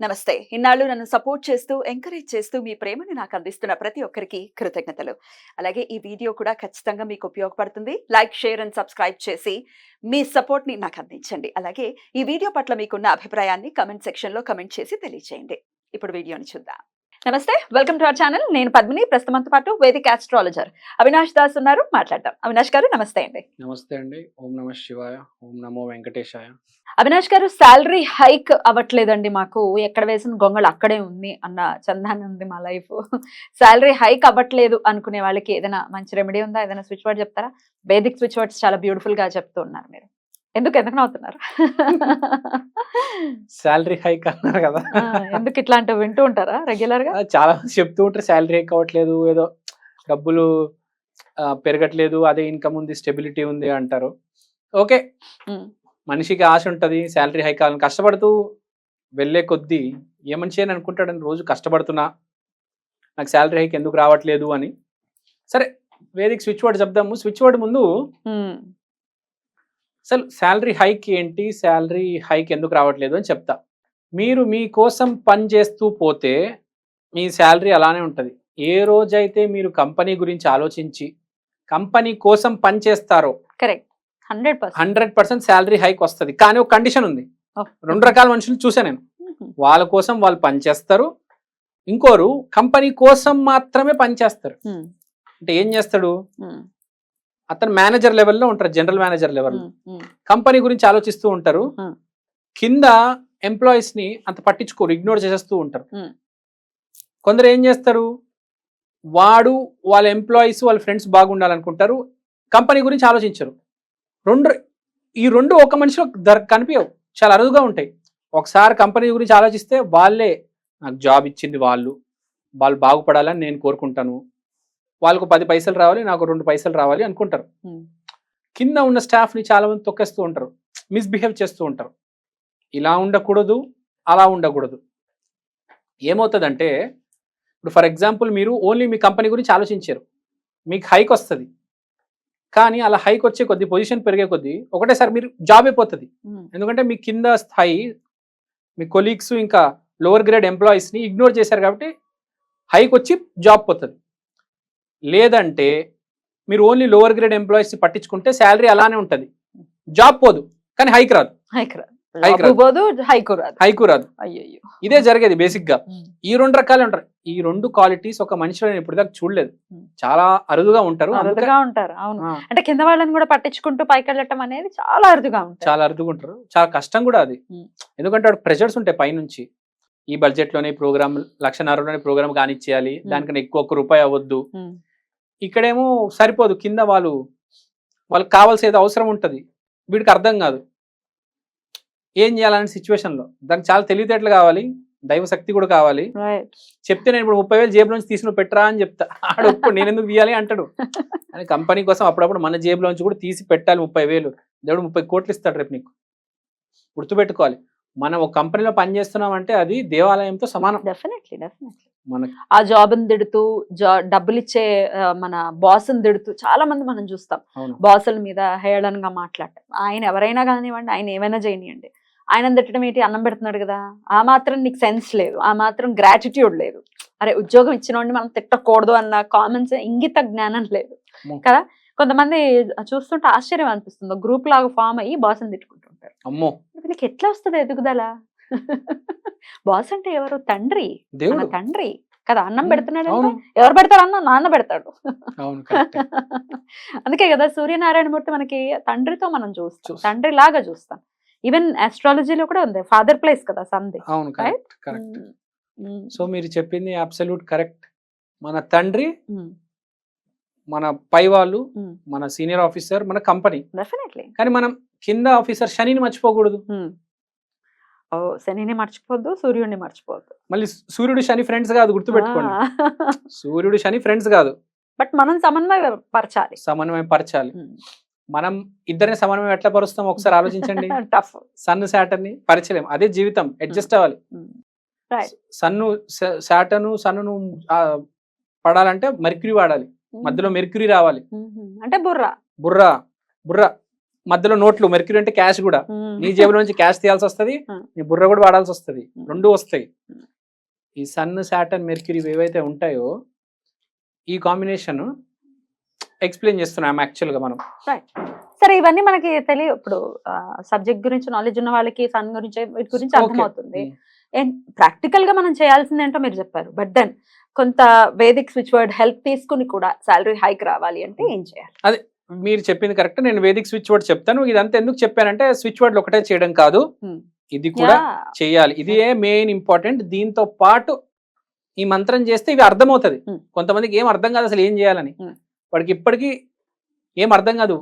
నమస్తే. ఇన్నాళ్ళు నన్ను సపోర్ట్ చేస్తూ, ఎంకరేజ్ చేస్తూ మీ ప్రేమని నాకు అందిస్తున్న ప్రతి ఒక్కరికి కృతజ్ఞతలు. అలాగే ఈ వీడియో కూడా ఖచ్చితంగా మీకు ఉపయోగపడుతుంది. లైక్, షేర్ అండ్ సబ్స్క్రైబ్ చేసి మీ సపోర్ట్‌ని నాకు అందించండి. అలాగే ఈ వీడియో పట్ల మీకున్న అభిప్రాయాన్ని కామెంట్ సెక్షన్‌లో కామెంట్ చేసి తెలియజేయండి. ఇప్పుడు వీడియోని చూద్దాం. నమస్తే. Welcome to our channel. నేను పద్మిని. ప్రస్తుతం మనతో పాటు వేదిక ఆస్ట్రాలజర్ అవినాష్ దాస్ ఉన్నారు. మాట్లాడదాం. అవినాష్ గారు నమస్తే అండి. నమస్తే అండి. ఓం నమః శివాయ. ఓం నమో వెంకటేశాయ. అవినాష్ గారు, సాలరీ హైక్ అవ్వట్లేదండి మాకు. ఎక్కడ వేసిన గొంగళి అక్కడే ఉంది అన్న చందాన ఉంది మా లైఫ్. సాలరీ హైక్ అవ్వట్లేదు అనుకునే వాళ్ళకి ఏదైనా మంచి రెమెడీ ఉందా? ఏదైనా స్విచ్ వర్డ్ చెప్తారా? వేదిక్ స్విచ్ వర్డ్స్ చాలా బ్యూటిఫుల్ గా చెప్తూ ఉన్నారు మీరు. ఎందుకు నవ్వుతున్నారు? సాలరీ హైక్ అన్నారు కదా. ఎందుకు ఇట్లాంటివి వింటూ ఉంటారా రెగ్యులర్ గా? చాలా మంది చెప్తూ ఉంటారు సాలరీ హైక్ అవ్వట్లేదు, ఏదో డబ్బులు పెరగట్లేదు, అదే ఇన్కమ్ ఉంది, స్టెబిలిటీ ఉంది అంటారు. ఓకే, మనిషికి ఆశ ఉంటది సాలరీ హైక్ కావాలని. కష్టపడుతూ వెళ్ళే కొద్దీ ఏ మనిషి అని అనుకుంటాడని, రోజు కష్టపడుతున్నా నాకు సాలరీ హైక్ ఎందుకు రావట్లేదు అని. సరే, వేదిక స్విచ్ వర్డ్ చెప్దాము. స్విచ్ వర్డ్ ముందు అసలు శాలరీ హైక్ ఏంటి, శాలరీ హైక్ ఎందుకు రావట్లేదు అని చెప్తా. మీరు మీకోసం పని చేస్తూ పోతే మీ శాలరీ అలానే ఉంటుంది. ఏ రోజైతే మీరు కంపెనీ గురించి ఆలోచించి కంపెనీ కోసం పని చేస్తారో కరెక్ట్ 100% శాలరీ హైక్ వస్తుంది. కానీ ఒక కండిషన్ ఉంది. రెండు రకాల మనుషులు చూసా నేను. వాళ్ళ కోసం వాళ్ళు పని చేస్తారు, ఇంకోరు కంపెనీ కోసం మాత్రమే పని చేస్తారు. అంటే ఏం చేస్తాడు, అతను మేనేజర్ లెవెల్లో ఉంటారు, జనరల్ మేనేజర్ లెవెల్, కంపెనీ గురించి ఆలోచిస్తూ ఉంటారు, కింద ఎంప్లాయీస్ ని అంత పట్టించుకోరు, ఇగ్నోర్ చేసేస్తూ ఉంటారు. కొందరు ఏం చేస్తారు, వాడు వాళ్ళ ఎంప్లాయీస్ వాళ్ళ ఫ్రెండ్స్ బాగుండాలనుకుంటారు, కంపెనీ గురించి ఆలోచించరు. ఈ రెండు ఒక మనిషిలో కనిపించవు, చాలా అరుదుగా ఉంటాయి. ఒకసారి కంపెనీ గురించి ఆలోచిస్తే వాళ్ళే నాకు జాబ్ ఇచ్చింది, వాళ్ళు బాగుపడాలని నేను కోరుకుంటాను, వాళ్ళకు 10 పైసలు రావాలి, నాకు 2 పైసలు రావాలి అనుకుంటారు. కింద ఉన్న స్టాఫ్ని చాలా మంది తొక్కేస్తూ ఉంటారు, మిస్బిహేవ్ చేస్తూ ఉంటారు. ఇలా ఉండకూడదు, అలా ఉండకూడదు. ఏమవుతుందంటే, ఇప్పుడు ఫర్ ఎగ్జాంపుల్ మీరు ఓన్లీ మీ కంపెనీ గురించి ఆలోచించారు, మీకు హైక్ వస్తుంది. కానీ అలా హైక్ వచ్చే కొద్దీ, పొజిషన్ పెరిగే కొద్దీ ఒకటేసారి మీరు జాబ్ అయిపోతుంది. ఎందుకంటే మీ కింద స్థాయి మీ కొలీగ్స్ ఇంకా లోవర్ గ్రేడ్ ఎంప్లాయీస్ని ఇగ్నోర్ చేశారు కాబట్టి హైక్ వచ్చి జాబ్ పోతుంది. లేదంటే మీరు ఓన్లీ లోవర్ గ్రేడ్ ఎంప్లాయీస్ పట్టించుకుంటే శాలరీ అలానే ఉంటుంది, జాబ్ పోదు కానీ హైక్ రాదు. హైకు రాదు. ఇదే జరిగేది బేసిక్ గా. ఈ 2 రకాలే ఉంటారు. ఈ 2 క్వాలిటీస్ ఒక మనిషిలో నేను ఇప్పుడు దాకా చూడలేదు, చాలా అరుదుగా ఉంటారు. అంటే కింద వాళ్ళని కూడా పట్టించుకుంటూ పైకి వెళ్ళటం అనేది చాలా అరుదుగా ఉంటారు, చాలా అరుదుగా ఉంటారు. చాలా కష్టం కూడా అది. ఎందుకంటే వాడు ప్రెషర్స్ ఉంటాయి పైనుంచి. ఈ బడ్జెట్ లోనే ప్రోగ్రామ్, 1,50,000 ప్రోగ్రామ్ కానిచ్చేయాలి, దానికన్నా ఎక్కువ ₹1 అవ్వద్దు. ఇక్కడేమో సరిపోదు, కింద వాళ్ళకి కావాల్సేది అవసరం ఉంటుంది, వీడికి అర్థం కాదు ఏం చేయాలనే సిచ్యువేషన్లో. దానికి చాలా తెలివితేటలు కావాలి, దైవ శక్తి కూడా కావాలి. చెప్తే నేను ఇప్పుడు 30,000 జేబులో నుంచి తీసుకుని పెట్టరా అని చెప్తా, ఆడు ఒప్పుడు నేను ఎందుకు తీయాలి అంటాడు. అని కంపెనీ కోసం అప్పుడప్పుడు మన జేబులో నుంచి కూడా తీసి పెట్టాలి. 30,000 దేవుడు 30 కోట్లు ఇస్తాడు రేపు నీకు. గుర్తుపెట్టుకోవాలి, మనం ఒక కంపెనీలో పని చేస్తున్నాం అంటే అది దేవాలయంతో సమానం. డెఫినెట్లీ ఆ జాబ్ తిడుతూ, డబ్బులు ఇచ్చే మన బాస్ని తిడుతూ చాలా మంది మనం చూస్తాం. బాసుల మీద హేళనగా మాట్లాడటం. ఆయన ఎవరైనా కానివ్వండి, ఆయన ఏమైనా చేయనివ్వండి, ఆయన తిట్టడం ఏంటి, అన్నం పెడుతున్నాడు కదా, ఆ మాత్రం నీకు సెన్స్ లేదు, ఆ మాత్రం గ్రాటిట్యూడ్ లేదు. అరే, ఉద్యోగం ఇచ్చిన వాడిని మనం తిట్టకూడదు అన్న కామన్ సెన్స్, ఇంగిత జ్ఞానం లేదు కదా. కొంతమంది చూస్తుంటే ఆశ్చర్యం అనిపిస్తుంది, గ్రూప్ లాగా ఫామ్ అయ్యి బాస్ని తిట్టుకుంటుంటారు. అమ్మో, వీళ్ళకి ఎట్లా వస్తుంది ఎదుగుదల? బాస్ అంటే ఎవరు? తండ్రి, తండ్రి కదా. అన్నం పెడుతున్నాడు అంటే ఎవరు పెడతారు? అన్న నాన్న పెడతాడు. అందుకే కదా సూర్యనారాయణమూర్తి మనకి తండ్రితో మనం చూస్తాం, తండ్రి లాగా చూస్తాం. ఈవెన్ ఆస్ట్రాలజీలో కూడా ఉంది, ఫాదర్ ప్లేస్ కదా సంధి. సో మీరు చెప్పింది అబ్సల్యూట్ కరెక్ట్. మన తండ్రి, మన పై వాళ్ళు, మన సీనియర్ ఆఫీసర్, మన కంపెనీ. డెఫినెట్లీ. కానీ మనం కింద ఆఫీసర్ శనిని మర్చిపోకూడదు. శనిని మర్చిపోద్దు, సూర్యుడిని మర్చిపోద్దు. మళ్ళీ సూర్యుడు శని ఫ్రెండ్స్ కాదు, గుర్తుపెట్టుకోండి. సూర్యుడు శని ఫ్రెండ్స్ కాదు, బట్ మనం సమన్వయపరచాలి. మనం ఇద్దరిని సమన్వయం ఎట్లా పరుస్తాం ఒకసారి ఆలోచించండి. టఫ్. సన్ శాటర్న్ ని పరిచయం, అదే జీవితం, అడ్జస్ట్ అవ్వాలి. సన్ను పడాలంటే మెర్క్యూరీ వాడాలి, మధ్యలో మెర్క్యూరీ రావాలి. అంటే బుర్ర బుర్ర బుర్ర మధ్యలో నోట్లు, మెర్క్యూరీ అంటే క్యాష్ కూడా, నీ జేబులో నుంచి క్యాష్ తీయాల్సి వస్తుంది, నీ బుర్ర కూడా వాడాల్సి వస్తుంది, రెండు వస్తాయి. ఈ సన్, సాటర్న్, మెర్క్యూరీ ఏవైతే ఉంటాయో ఈ కాంబినేషన్ ఎక్స్ప్లెయిన్ చేస్తున్నాం యాక్చువల్గా మనం. సరే, ఇవన్నీ మనకి తెలియ, ఇప్పుడు సబ్జెక్ట్ గురించి నాలెడ్జ్ ఉన్న వాళ్ళకి సన్ గురించి వీటి గురించి అర్థమవుతుంది. ప్రాక్టికల్ గా మనం చేయాల్సింది ఏంటో మీరు చెప్పారు. బట్ దెన్ కొంత వేదిక్ స్విచ్ వర్డ్ హెల్ప్ తీసుకుని కూడా సాలరీ హైక్ రావాలి అంటే ఏం చేయాలి? అదే మీరు చెప్పింది కరెక్ట్. నేను వేదిక్ స్విచ్ వర్డ్ చెప్తాను. ఇదంతా ఎందుకు చెప్పానంటే స్విచ్ వర్డ్ ఒకటే చేయడం కాదు, ఇది కూడా చేయాలి. ఇదే మెయిన్ ఇంపార్టెంట్. దీంతో పాటు ఈ మంత్రం చేస్తే ఇవి అర్థమవుతుంది. కొంతమందికి ఏం అర్థం కాదు అసలు ఏం చేయాలని, వాడికి ఇప్పటికీ ఏం అర్థం కాదు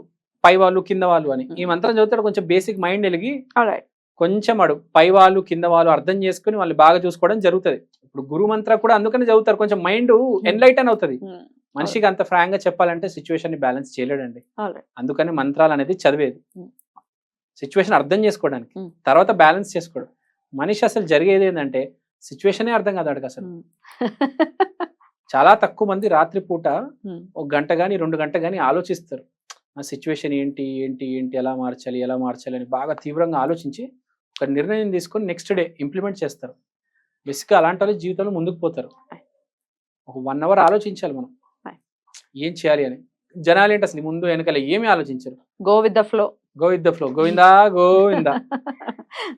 పై వాళ్ళు కింద వాళ్ళు అని. ఈ మంత్రం చదువుతాడు కొంచెం బేసిక్ మైండ్ వెలిగి కొంచెం వాడు పై వాళ్ళు కింద వాళ్ళు అర్థం చేసుకుని వాళ్ళు బాగా చూసుకోవడం జరుగుతుంది. ఇప్పుడు గురు మంత్ర కూడా అందుకని చదువుతారు, కొంచెం మైండ్ ఎన్లైటన్ అవుతుంది. మనిషికి అంత ఫ్రాంక్ గా చెప్పాలంటే సిచ్యువేషన్ ని బ్యాలెన్స్ చేయలేడండి. అందుకని మంత్రాలు అనేది చదివేది సిచ్యువేషన్ అర్థం చేసుకోవడానికి, తర్వాత బ్యాలెన్స్ చేసుకోవడం. మనిషి అసలు జరిగేది ఏంటంటే సిచ్యువేషనే అర్థం కాదు వాడికి అసలు. చాలా తక్కువ మంది రాత్రిపూట 1 గంట కానీ 2 గంటలు కానీ ఆలోచిస్తారు, ఆ సిచ్యువేషన్ ఏంటి ఏంటి ఏంటి ఎలా మార్చాలి అని బాగా తీవ్రంగా ఆలోచించి ఒక నిర్ణయం తీసుకొని నెక్స్ట్ డే ఇంప్లిమెంట్ చేస్తారు. బేసిక్గా అలాంటి వాళ్ళు జీవితంలో ముందుకు పోతారు. ఒక 1 అవర్ ఆలోచించాలి మనం ఏం చేయాలి అని. జనాలు ఏంటి అసలు ముందు వెనకాల ఏమీ ఆలోచించరు. Go with the flow, Govinda Govinda.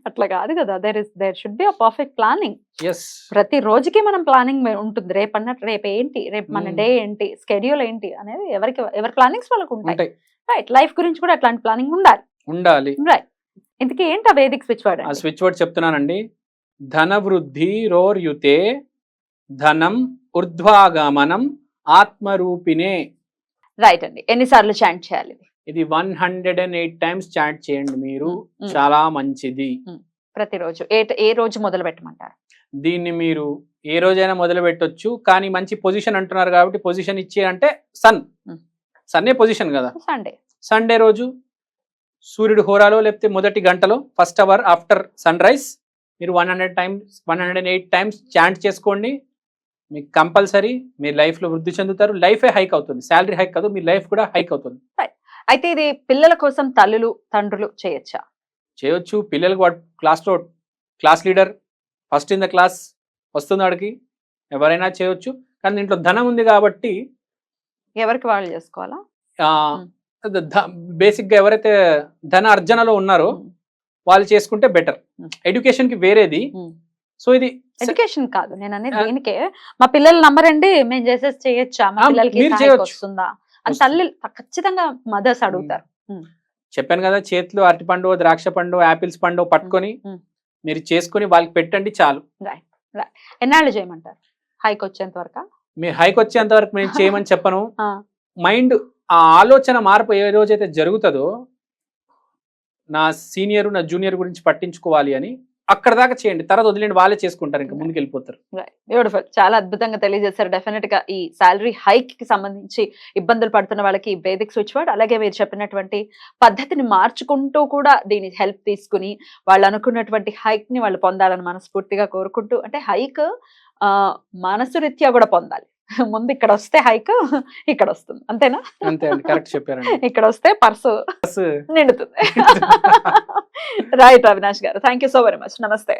అట్లా కాదు కదా, there should be a perfect planning. yes, ప్రతి రోజుకి మనం ప్లానింగ్ ఉంటుంది. రేపు అన్నట్టు రేపు ఏంటి, రేపు మన డే ఏంటి, స్కెడ్యూల్ ఏంటి అనేది ఎవరి ప్లానింగ్స్ వాళ్ళకు ఉంటాయి. రైట్, లైఫ్ గురించి కూడా అట్లాంటి ప్లానింగ్ ఉండాలి. రైట్, ఇంతకీ ఏంటి ఆ వేదిక్ స్విచ్ వర్డ్? ఆ స్విచ్ వర్డ్ చెప్తున్నానండి. ధన వృద్ధి రోర్యుతే ధనం ఊర్ధ్వాగమనం ఆత్మరూపిణే. రైట్ అండి, ఎన్నిసార్లు చాంట్ చేయాలి? ఇది 108 టైమ్స్ చాంట్ చేయండి మీరు, చాలా మంచిది. ప్రతిరోజు ఏ రోజు మొదలు పెట్టమంటారు? దీన్ని మీరు ఏ రోజైనా మొదలు పెట్టొచ్చు, కానీ మంచి పొజిషన్ అంటున్నారు కాబట్టి పొజిషన్ ఇచ్చే అంటే సన్నే పొజిషన్ కదా. సండే రోజు సూర్యుడు హోరాలో లేకపోతే మొదటి గంటలో first hour after sunrise మీరు 108 టైమ్స్ చాంట్ చేసుకోండి. మీకు కంపల్సరీ మీ లైఫ్ లో వృద్ధి చెందుతారు. లైఫే హైక్ అవుతుంది, శాలరీ హైక్ కాదు, మీ లైఫ్ కూడా హైక్ అవుతుంది. అయితే ఇది పిల్లల కోసం తల్లులు తండ్రులు చేయొచ్చా? చేయొచ్చు. పిల్లలకు వాడు class leader, first in the class వస్తుంది వాడికి, ఎవరైనా చేయొచ్చు. కానీ దీంట్లో ధనం ఉంది కాబట్టి ఎవరికి వాళ్ళు చేసుకోవాలా? బేసిక్ గా ఎవరైతే ధన అర్జనలో ఉన్నారో వాళ్ళు చేసుకుంటే బెటర్. ఎడ్యుకేషన్ కి వేరేది. సో ఇది ఎడ్యుకేషన్ కాదు నేను అనేది, దీనికే మా పిల్లల నంబర్ అండి మేము చేసేసి చేయొచ్చా, మా పిల్లలకి వస్తుందా అని తల్లి ఖచ్చితంగా మదర్స్ అడుగుతారు. చెప్పాను కదా, చేతిలో అరటిపండు, ద్రాక్ష పండు, యాపిల్స్ పండు పట్టుకొని మీరు చేసుకుని వాళ్ళకి పెట్టండి చాలు. ఎన్నాళ్ళు చేయమంటారు? హైక్ వచ్చేంత వరకు? మీరు హైక్ వచ్చేంత వరకు నేను చేయమని చెప్పను. మైండ్ ఆ ఆలోచన మార్పు ఏ రోజైతే జరుగుతుందో, నా సీనియర్ నా జూనియర్ గురించి పట్టించుకోవాలి అని అక్కడ దాకా చేయండి, తర్వాత వదిలేండి, వాళ్ళే చేసుకుంటారు, ఇంకా ముందుకు వెళ్ళిపోతారు. బ్యూటిఫుల్, చాలా అద్భుతంగా తెలియజేశారు. డెఫినెట్ గా ఈ సాలరీ హైక్ కి సంబంధించి ఇబ్బందులు పడుతున్న వాళ్ళకి వేదిక్ స్విచ్ వర్డ్, అలాగే మీరు చెప్పినటువంటి పద్ధతిని మార్చుకుంటూ కూడా దీని హెల్ప్ తీసుకుని వాళ్ళు అనుకున్నటువంటి హైక్ ని వాళ్ళు పొందాలని మనస్ఫూర్తిగా కోరుకుంటూ, అంటే హైక్ మనసు రీత్యా కూడా పొందాలి. ముందు ఇక్కడ వస్తే హైక్ ఇక్కడ వస్తుంది, అంతేనా? అంతే అండి, కరెక్ట్ చెప్పారండి. ఇక్కడ వస్తే పర్సు నిండుతుంది. రైట్ అవినాష్ గారు, thank you so very much. నమస్తే.